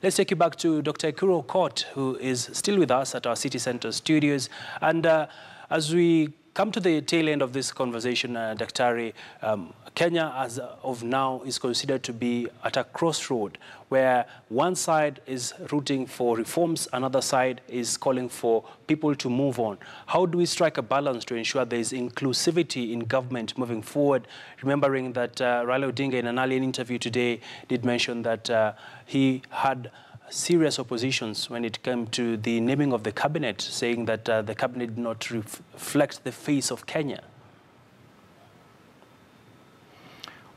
Let's take you back to Dr. Ekuru Aukot, who is still with us at our City Centre studios. And as we come to the tail end of this conversation, Daktari, Kenya, as of now, is considered to be at a crossroad where one side is rooting for reforms, another side is calling for people to move on. How do we strike a balance to ensure there is inclusivity in government moving forward? Remembering that Raila Odinga, in an earlier interview today, did mention that he had serious oppositions when it came to the naming of the cabinet, saying that the cabinet did not reflect the face of Kenya.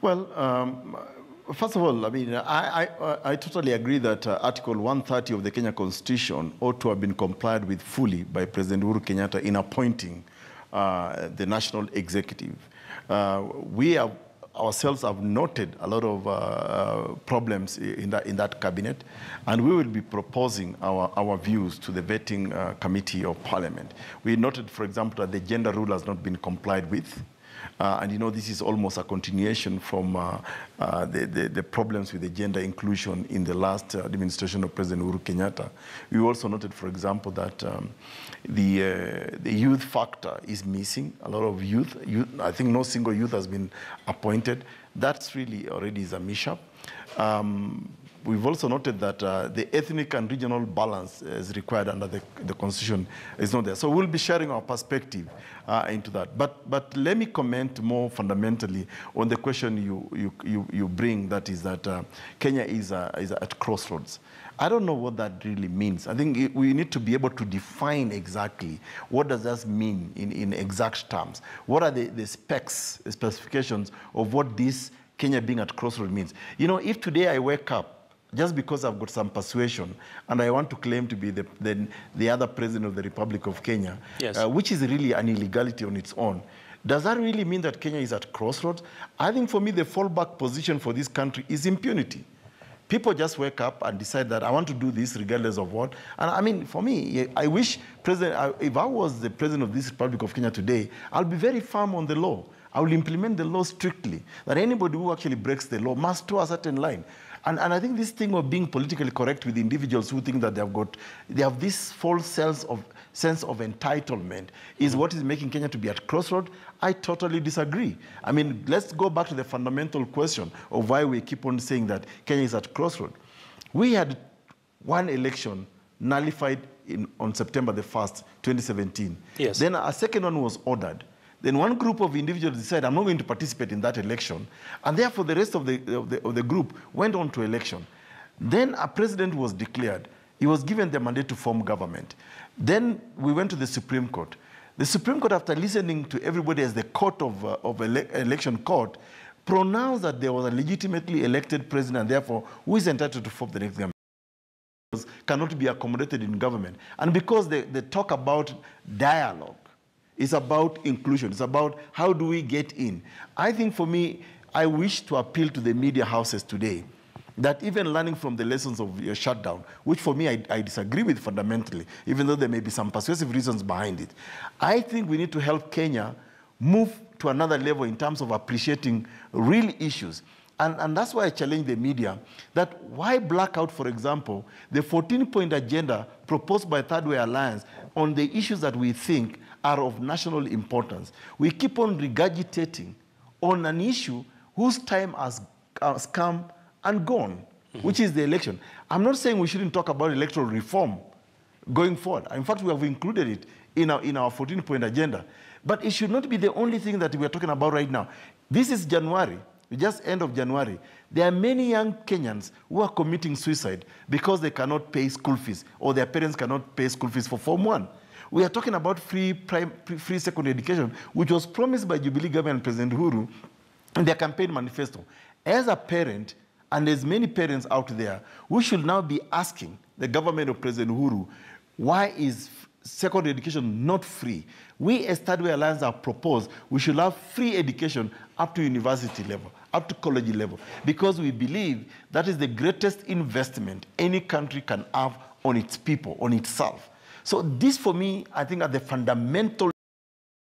Well, first of all, I mean, I totally agree that Article 130 of the Kenya Constitution ought to have been complied with fully by President Uhuru Kenyatta in appointing the national executive. We ourselves have noted a lot of problems in that cabinet, and we will be proposing our views to the vetting committee of parliament. We noted, for example, that the gender rule has not been complied with. And you know, this is almost a continuation from the problems with the gender inclusion in the last administration of President Uhuru Kenyatta. We also noted, for example, that the youth factor is missing. A lot of youth, I think no single youth has been appointed. That's really already is a mishap. We've also noted that the ethnic and regional balance is required under the Constitution is not there. So we'll be sharing our perspective into that. But let me comment more fundamentally on the question you bring, that is that Kenya is at crossroads. I don't know what that really means. I think we need to be able to define exactly what does that mean in exact terms. What are the specifications of what this Kenya being at crossroads means? You know, if today I wake up just because I've got some persuasion and I want to claim to be the other president of the Republic of Kenya, yes, which is really an illegality on its own, does that really mean that Kenya is at crossroads? I think for me, the fallback position for this country is impunity. People just wake up and decide that I want to do this regardless of what. And I mean, for me, I wish if I was the president of this Republic of Kenya today, I'll be very firm on the law. I will implement the law strictly, that anybody who actually breaks the law must toe a certain line. And I think this thing of being politically correct with individuals who think that they have this false sense of entitlement is what is making Kenya to be at crossroads. I totally disagree. I mean, let's go back to the fundamental question of why we keep on saying that Kenya is at crossroads. We had one election nullified on September the 1st, 2017. Yes. Then a second one was ordered. Then one group of individuals decided, I'm not going to participate in that election. And therefore, the rest of the group went on to election. Then a president was declared. He was given the mandate to form government. Then we went to the Supreme Court. The Supreme Court, after listening to everybody as the court of election court, pronounced that there was a legitimately elected president, and therefore, who is entitled to form the next government cannot be accommodated in government. And because they talk about dialogue, it's about inclusion. It's about how do we get in. I think for me, I wish to appeal to the media houses today that even learning from the lessons of your shutdown, which for me I disagree with fundamentally, even though there may be some persuasive reasons behind it, I think we need to help Kenya move to another level in terms of appreciating real issues. And that's why I challenge the media that why black out, for example, the 14-point agenda proposed by Third Way Alliance on the issues that we think are of national importance. We keep on regurgitating on an issue whose time has come and gone, which is the election. I'm not saying we shouldn't talk about electoral reform going forward. In fact, we have included it in our 14-point agenda. But it should not be the only thing that we're talking about right now. This is January, just end of January. There are many young Kenyans who are committing suicide because they cannot pay school fees or their parents cannot pay school fees for Form 1. We are talking about free secondary education, which was promised by Jubilee government and President Uhuru in their campaign manifesto. As a parent, and there's many parents out there, we should now be asking the government of President Uhuru, why is secondary education not free? We as Third Way Alliance have proposed we should have free education up to university level, up to college level, because we believe that is the greatest investment any country can have on its people, on itself. So this, for me, I think, are the fundamental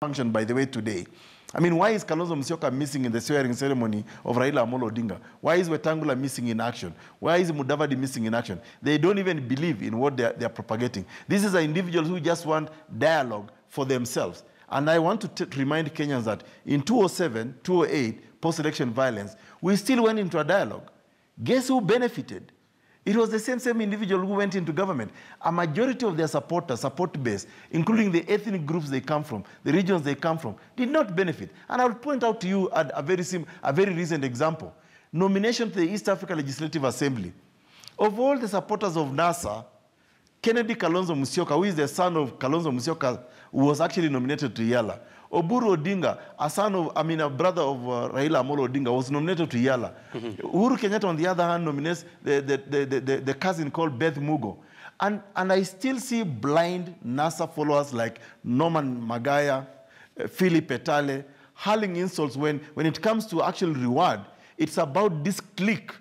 function, by the way, today. I mean, why is Kalonzo Musyoka missing in the swearing ceremony of Raila Odinga? Why is Wetangula missing in action? Why is Mudavadi missing in action? They don't even believe in what they're propagating. This is individuals who just want dialogue for themselves. And I want to remind Kenyans that in 2007, 2008, post-election violence, we still went into a dialogue. Guess who benefited? It was the same individual who went into government. A majority of their supporters, support base, including the ethnic groups they come from, the regions they come from, did not benefit. And I will point out to you a very recent example. Nomination to the East Africa Legislative Assembly. Of all the supporters of NASA, Kennedy Kalonzo Musyoka, who is the son of Kalonzo Musyoka, who was actually nominated to Yala. Ekuru Odinga, a brother of Raila Odinga, was nominated to Yala. Uhuru Kenyatta, on the other hand, nominates the cousin called Beth Mugo. And I still see blind NASA followers like Norman Magaya, Philip Etale, hurling insults when it comes to actual reward. It's about this clique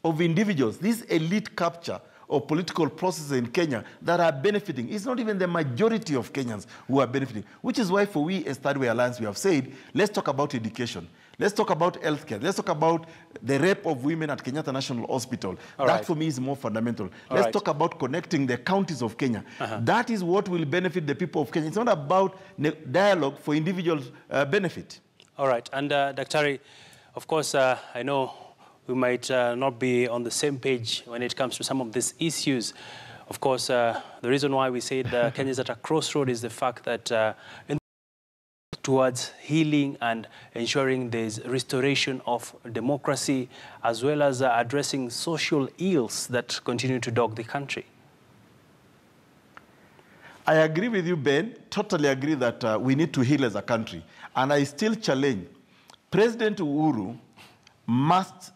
of individuals, this elite capture of political processes in Kenya that are benefiting. It's not even the majority of Kenyans who are benefiting, which is why for we as Third Way Alliance, we have said, let's talk about education. Let's talk about healthcare. Let's talk about the rape of women at Kenyatta National Hospital. That for me is more fundamental. Let's talk about connecting the counties of Kenya. That is what will benefit the people of Kenya. It's not about dialogue for individual benefit. All right. And Daktari, of course, I know we might not be on the same page when it comes to some of these issues. Of course, the reason why we say Kenya is at a crossroad is the fact that towards healing and ensuring there's restoration of democracy, as well as addressing social ills that continue to dog the country. I agree with you, Ben. Totally agree that we need to heal as a country. And I still challenge President Uhuru must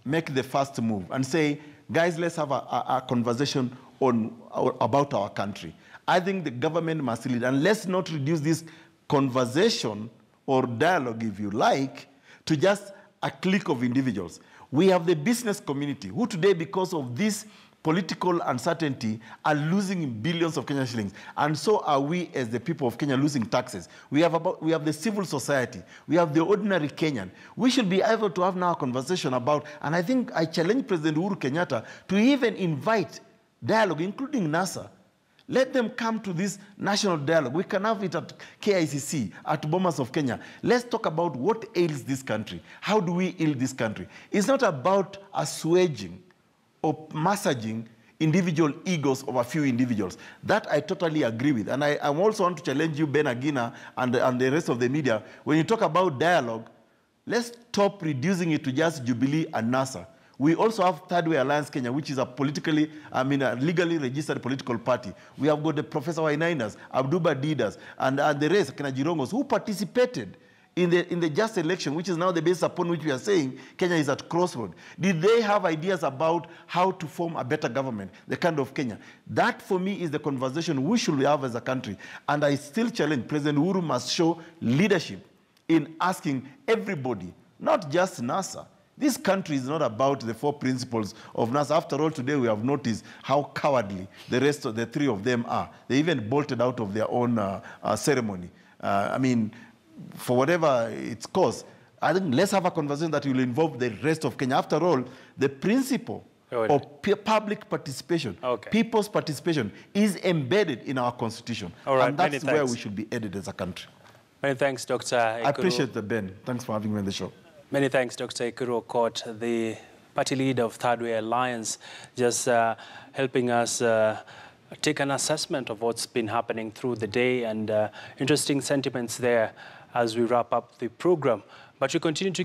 make the first move and say, guys, let's have a conversation about our country. I think the government must lead, and let's not reduce this conversation or dialogue, if you like, to just a clique of individuals. We have the business community, who today, because of this political uncertainty, are losing billions of Kenyan shillings. And so are we as the people of Kenya losing taxes. We have the civil society. We have the ordinary Kenyan. We should be able to have now a conversation about, and I think I challenge President Uhuru Kenyatta to even invite dialogue, including NASA. Let them come to this national dialogue. We can have it at KICC, at Bomas of Kenya. Let's talk about what ails this country. How do we heal this country? It's not about assuaging or massaging individual egos of a few individuals. That I totally agree with. And I also want to challenge you, Ben Agina, and the rest of the media. When you talk about dialogue, let's stop reducing it to just Jubilee and NASA. We also have Third Way Alliance Kenya, which is a legally registered political party. We have got the Professor Wainainas, Abduba Didas, and the rest, Kena Jirongos, who participated in the just election, which is now the basis upon which we are saying Kenya is at crossroad. Did they have ideas about how to form a better government, the kind of Kenya? That, for me, is the conversation we should have as a country. And I still challenge President Uhuru must show leadership in asking everybody, not just NASA. This country is not about the 4 principles of NASA. After all, today we have noticed how cowardly the rest of the 3 of them are. They even bolted out of their own ceremony. For whatever its cause, I think let's have a conversation that will involve the rest of Kenya. After all, the principle of public participation, people's participation, is embedded in our constitution. And that's where we should be headed as a country. Many thanks, Dr. Ekuru. I appreciate the Ben. Thanks for having me on the show. Many thanks, Dr. Ekuru Aukot, the party leader of Third Way Alliance, just helping us take an assessment of what's been happening through the day, and interesting sentiments there as we wrap up the program. But we continue to